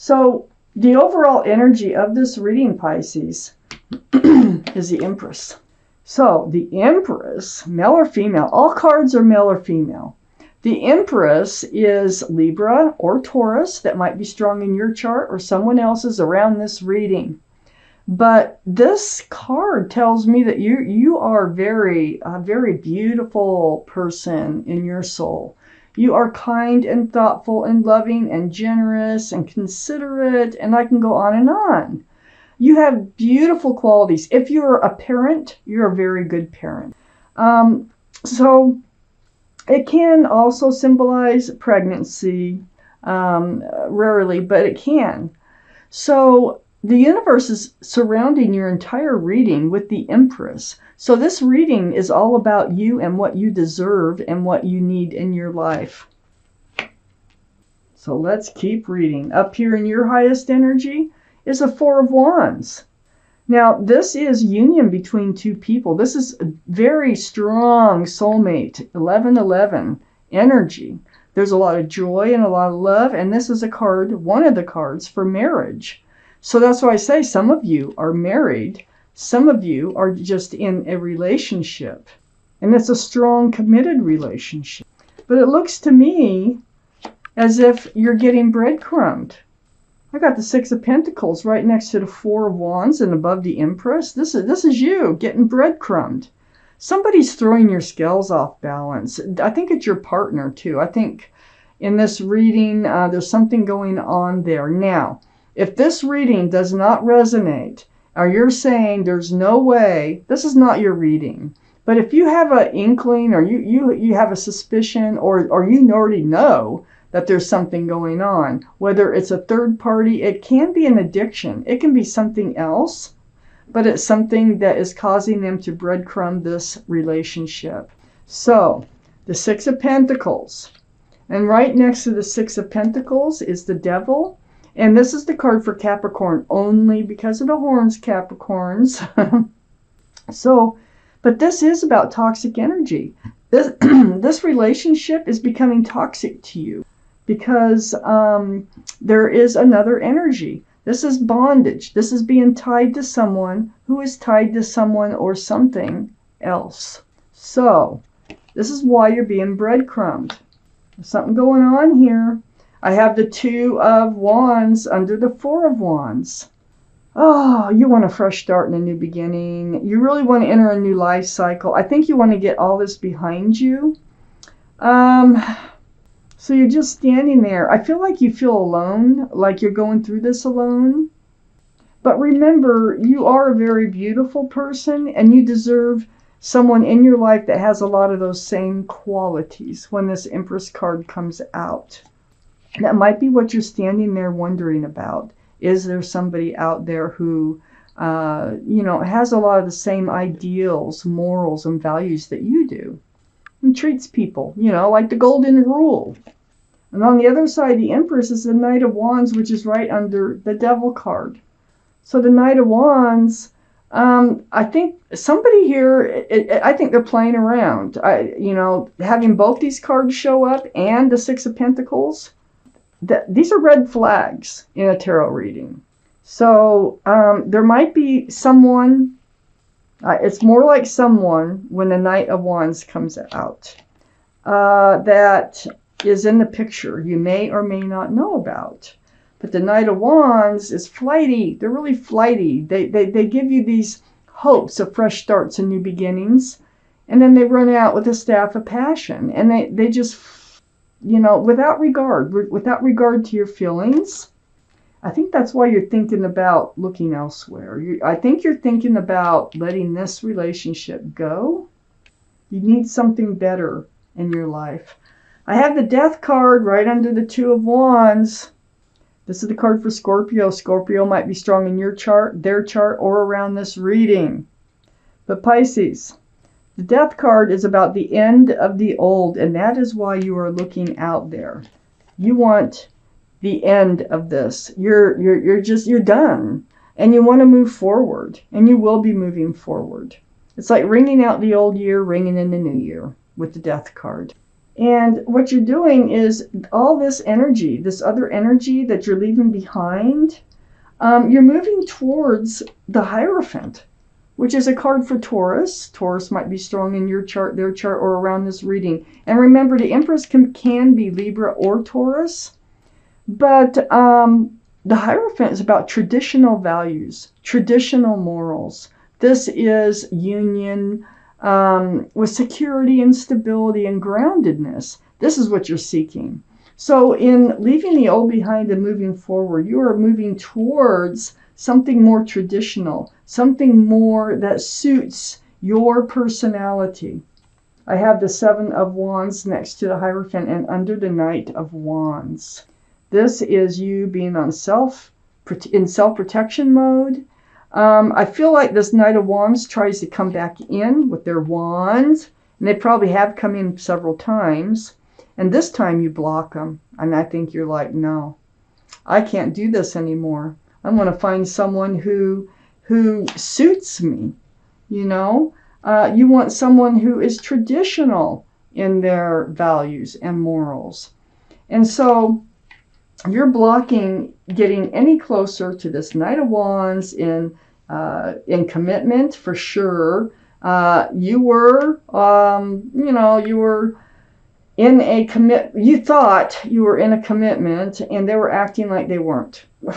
So the overall energy of this reading, Pisces, is the Empress. So the Empress, male or female, all cards are male or female. The Empress is Libra or Taurus. That might be strong in your chart or someone else's around this reading. But this card tells me that you are a very beautiful person in your soul. You are kind and thoughtful and loving and generous and considerate, and I can go on and on. You have beautiful qualities. If you're a parent, you're a very good parent. So it can also symbolize pregnancy, rarely, but it can. So the universe is surrounding your entire reading with the Empress. So this reading is all about you and what you deserve and what you need in your life. So let's keep reading. Up here in your highest energy is a Four of Wands. Now, this is union between two people. This is a very strong soulmate, 11-11 energy. There's a lot of joy and a lot of love, and this is a card, one of the cards for marriage. So that's why I say some of you are married, some of you are just in a relationship, and it's a strong, committed relationship. But it looks to me as if you're getting breadcrumbed. I got the Six of Pentacles right next to the Four of Wands and above the Empress. This is you getting breadcrumbed. Somebody's throwing your scales off balance. I think it's your partner too. I think in this reading there's something going on there. Now, if this reading does not resonate, or you're saying there's no way, this is not your reading. But if you have an inkling or you have a suspicion or you already know that there's something going on, whether it's a third party, it can be an addiction. It can be something else, but it's something that is causing them to breadcrumb this relationship. So the Six of Pentacles, and right next to the Six of Pentacles is the Devil. And this is the card for Capricorn only because of the horns, Capricorns. So, but this is about toxic energy. This relationship is becoming toxic to you because there is another energy. This is bondage. This is being tied to someone who is tied to someone or something else. So, this is why you're being breadcrumbed. There's something going on here. I have the Two of Wands under the Four of Wands. Oh, you want a fresh start and a new beginning. You really want to enter a new life cycle. I think you want to get all this behind you. So you're just standing there. I feel like you feel alone, like you're going through this alone. But remember, you are a very beautiful person, and you deserve someone in your life that has a lot of those same qualities when this Empress card comes out. That might be what you're standing there wondering about. Is there somebody out there who, has a lot of the same ideals, morals, and values that you do? And treats people, like the golden rule. And on the other side, the Empress is the Knight of Wands, which is right under the Devil card. So the Knight of Wands, I think somebody here, I think they're playing around. Having both these cards show up and the Six of Pentacles, these are red flags in a tarot reading. So there might be someone, it's more like someone when the Knight of Wands comes out, that is in the picture you may or may not know about. But the Knight of Wands is flighty. They're really flighty. They give you these hopes of fresh starts and new beginnings, and then they run out with a staff of passion, and they just, without regard to your feelings. I think that's why you're thinking about looking elsewhere. I think you're thinking about letting this relationship go. You need something better in your life. I have the Death card right under the Two of Wands. This is the card for Scorpio. Scorpio might be strong in your chart, their chart, or around this reading. But Pisces, the Death card is about the end of the old, and that is why you are looking out there. You want the end of this. You're done, and you want to move forward, and you will be moving forward. It's like ringing out the old year, ringing in the new year with the Death card. And what you're doing is all this energy, this other energy that you're leaving behind, you're moving towards the Hierophant, which is a card for Taurus. Taurus might be strong in your chart, their chart, or around this reading. And remember, the Empress can be Libra or Taurus, but the Hierophant is about traditional values, traditional morals. This is union with security and stability and groundedness. This is what you're seeking. So in leaving the old behind and moving forward, you are moving towards something more traditional, something more that suits your personality. I have the Seven of Wands next to the Hierophant and under the Knight of Wands. This is you being on in self-protection mode. I feel like this Knight of Wands tries to come back in with their wands, and they probably have come in several times. And this time you block them. And I think you're like, no, I can't do this anymore. I'm going to find someone who suits me. You know, you want someone who is traditional in their values and morals. And so you're blocking getting any closer to this Knight of Wands in commitment, for sure. You were, you were in a you thought you were in a commitment, and they were acting like they weren't. That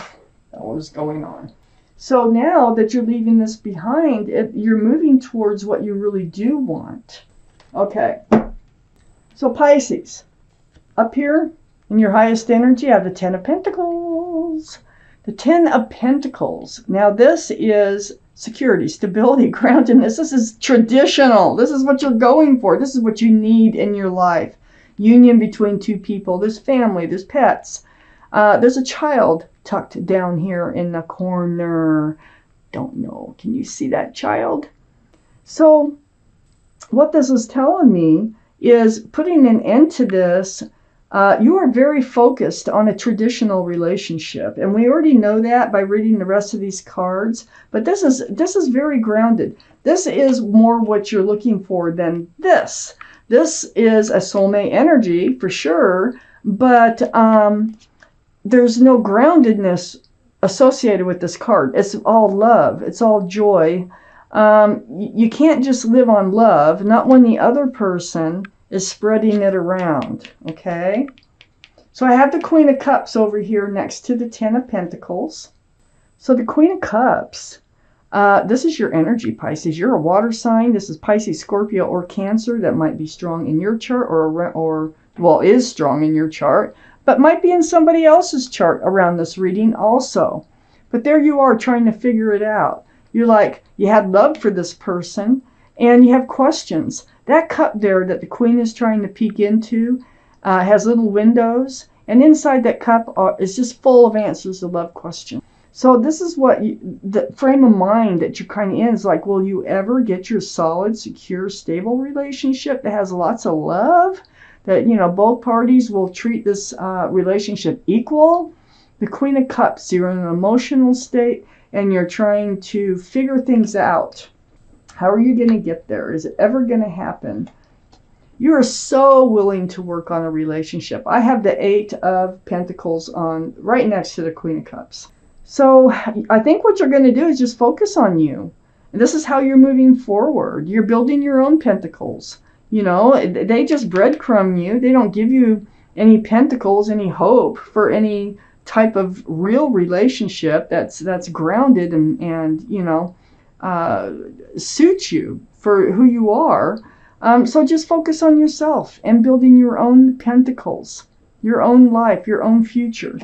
was going on. So now that you're leaving this behind, you're moving towards what you really do want. Okay. So Pisces, up here in your highest energy, I have the Ten of Pentacles. The Ten of Pentacles. Now this is security, stability, groundedness. This is traditional. This is what you're going for. This is what you need in your life. Union between two people. There's family. There's pets. There's a child tucked down here in the corner. Don't know. Can you see that child? So what this is telling me is putting an end to this. You are very focused on a traditional relationship, and we already know that by reading the rest of these cards. But this is very grounded. This is more what you're looking for than this. This is a soulmate energy for sure, but there's no groundedness associated with this card. It's all love. It's all joy. You can't just live on love, not when the other person is spreading it around, okay? So I have the Queen of Cups over here next to the Ten of Pentacles. So the Queen of Cups, this is your energy, Pisces. You're a water sign. This is Pisces, Scorpio, or Cancer. That might be strong in your chart, or is strong in your chart, but might be in somebody else's chart around this reading also. But there you are trying to figure it out. You're like, you had love for this person, and you have questions. That cup there that the Queen is trying to peek into has little windows, and inside that cup is just full of answers to love questions. So this is what the frame of mind that you're kind of in is like, will you ever get your solid, secure, stable relationship that has lots of love? That, both parties will treat this relationship equal? The Queen of Cups, you're in an emotional state, and you're trying to figure things out. How are you going to get there? Is it ever going to happen? You are so willing to work on a relationship. I have the Eight of Pentacles on right next to the Queen of Cups. So I think what you're going to do is just focus on you. And this is how you're moving forward. You're building your own pentacles. They just breadcrumb you. They don't give you any pentacles, any hope for any type of real relationship that's grounded and suits you for who you are. So just focus on yourself and building your own pentacles, your own life, your own future.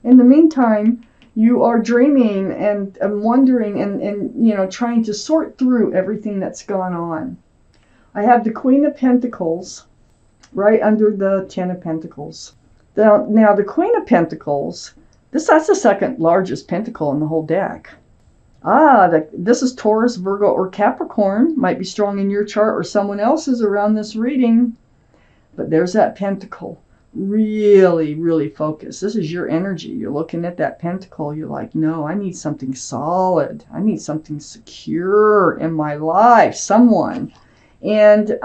In the meantime, you are dreaming and wondering and trying to sort through everything that's gone on. I have the Queen of Pentacles right under the Ten of Pentacles. Now the Queen of Pentacles, that's the second largest pentacle in the whole deck. This is Taurus, Virgo, or Capricorn. Might be strong in your chart or someone else's around this reading. But there's that pentacle. Really, really focus. This is your energy. You're looking at that pentacle. You're like, no, I need something solid. I need something secure in my life. Someone. And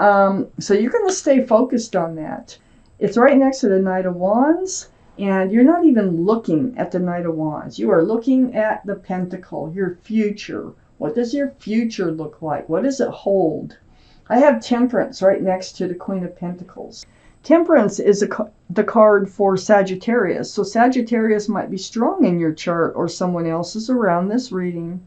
so you're going to stay focused on that. It's right next to the Knight of Wands, and you're not even looking at the Knight of Wands. You are looking at the Pentacle, your future. What does your future look like? What does it hold? I have Temperance right next to the Queen of Pentacles. Temperance is the card for Sagittarius. So Sagittarius might be strong in your chart or someone else's around this reading.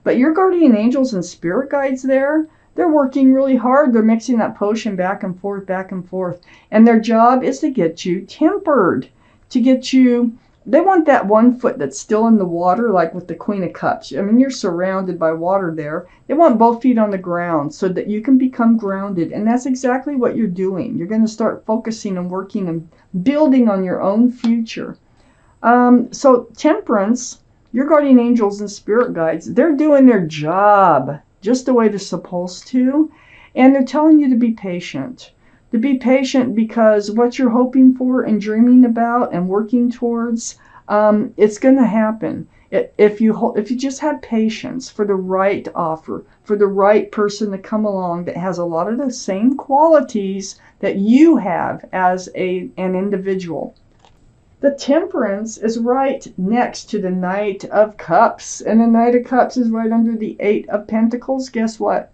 But your guardian angels and spirit guides there, they're working really hard. They're mixing that potion back and forth, back and forth. And their job is to get you tempered, to get you, they want that one foot that's still in the water, like with the Queen of Cups. I mean, you're surrounded by water there. They want both feet on the ground so that you can become grounded. And that's exactly what you're doing. You're going to start focusing and working and building on your own future. So Temperance, your guardian angels and spirit guides, they're doing their job just the way they're supposed to. And they're telling you to be patient. To be patient because what you're hoping for and dreaming about and working towards, it's going to happen. If you just have patience for the right offer, for the right person to come along that has a lot of the same qualities that you have as an individual. The Temperance is right next to the Knight of Cups, and the Knight of Cups is right under the Eight of Pentacles. Guess what?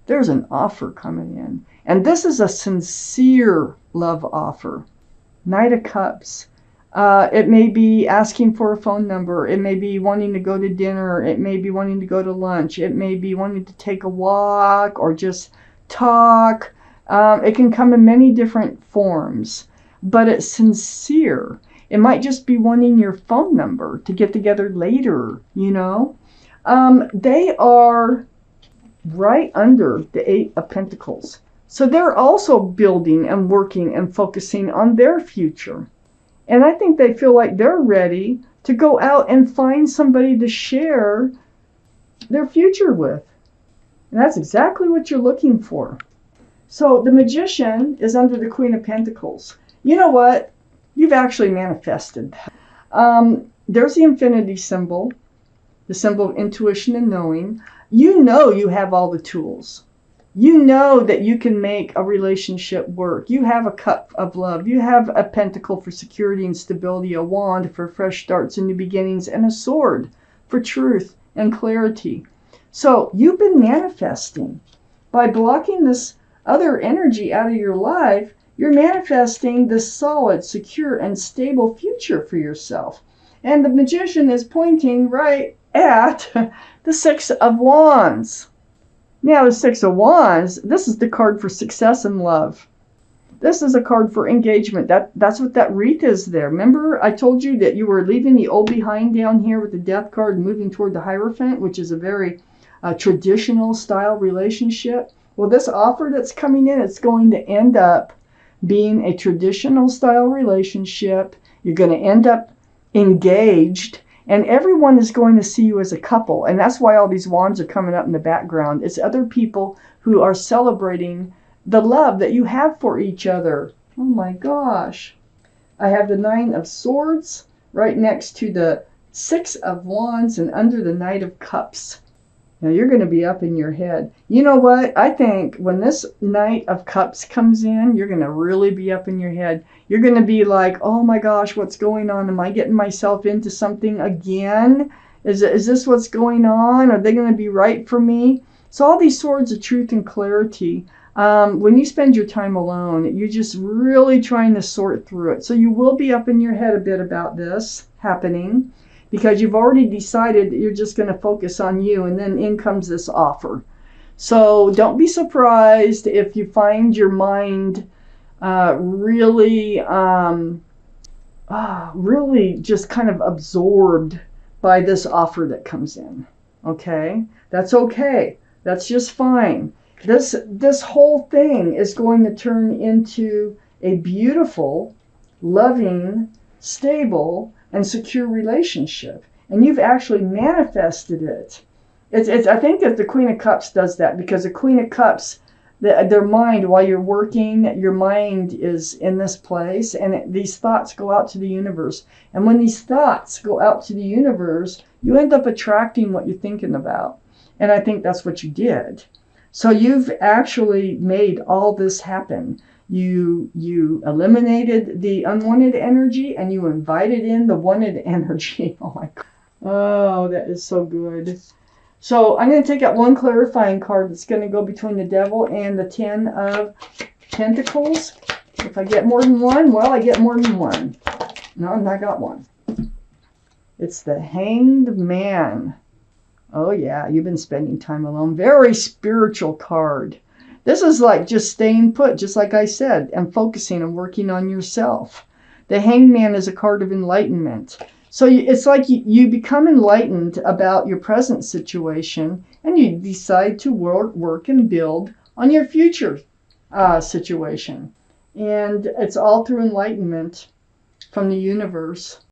There's an offer coming in. And this is a sincere love offer. Knight of Cups. It may be asking for a phone number. It may be wanting to go to dinner. It may be wanting to go to lunch. It may be wanting to take a walk or just talk. It can come in many different forms, but it's sincere. It might just be wanting your phone number to get together later, you know. They are right under the Eight of Pentacles. So they're also building and working and focusing on their future. And I think they feel like they're ready to go out and find somebody to share their future with. And that's exactly what you're looking for. So the Magician is under the Queen of Pentacles. You know what? You've actually manifested. There's the infinity symbol, the symbol of intuition and knowing. You know you have all the tools. You know that you can make a relationship work. You have a cup of love. You have a pentacle for security and stability, a wand for fresh starts and new beginnings, and a sword for truth and clarity. So you've been manifesting. By blocking this other energy out of your life, you're manifesting this solid, secure, and stable future for yourself. And the Magician is pointing right at the Six of Wands. Now, the Six of Wands, this is the card for success and love. This is a card for engagement. That's what that wreath is there. Remember, I told you that you were leaving the old behind down here with the Death card and moving toward the Hierophant, which is a very traditional style relationship. Well, this offer that's coming in, it's going to end up being a traditional style relationship. You're going to end up engaged. And everyone is going to see you as a couple. And that's why all these wands are coming up in the background. It's other people who are celebrating the love that you have for each other. Oh my gosh. I have the Nine of Swords right next to the Six of Wands and under the Knight of Cups. Now you're going to be up in your head. You know what? I think when this Knight of Cups comes in, you're going to really be up in your head. You're going to be like, oh my gosh, what's going on? Am I getting myself into something again? Is this what's going on? Are they going to be right for me? So all these swords of truth and clarity, when you spend your time alone, you're just really trying to sort through it. So you will be up in your head a bit about this happening, because you've already decided that you're just going to focus on you, and then in comes this offer. So don't be surprised if you find your mind really just kind of absorbed by this offer that comes in. Okay? That's okay. That's just fine. This whole thing is going to turn into a beautiful, loving, stable, and secure relationship, and you've actually manifested it. I think that the Queen of Cups does that, because the Queen of Cups, their mind, while you're working, your mind is in this place, and these thoughts go out to the universe. And when these thoughts go out to the universe, you end up attracting what you're thinking about. And I think that's what you did. So you've actually made all this happen. You eliminated the unwanted energy and you invited in the wanted energy. Oh my God. Oh, that is so good. So I'm going to take out one clarifying card that's going to go between the devil and the 10 of Pentacles. If I get more than one, well, I get more than one. No, I got one. It's the Hanged Man. Oh yeah, you've been spending time alone. Very spiritual card. This is like just staying put, just like I said, and focusing and working on yourself. The Hanged Man is a card of enlightenment. So it's like you become enlightened about your present situation and you decide to work and build on your future situation. And it's all through enlightenment from the universe.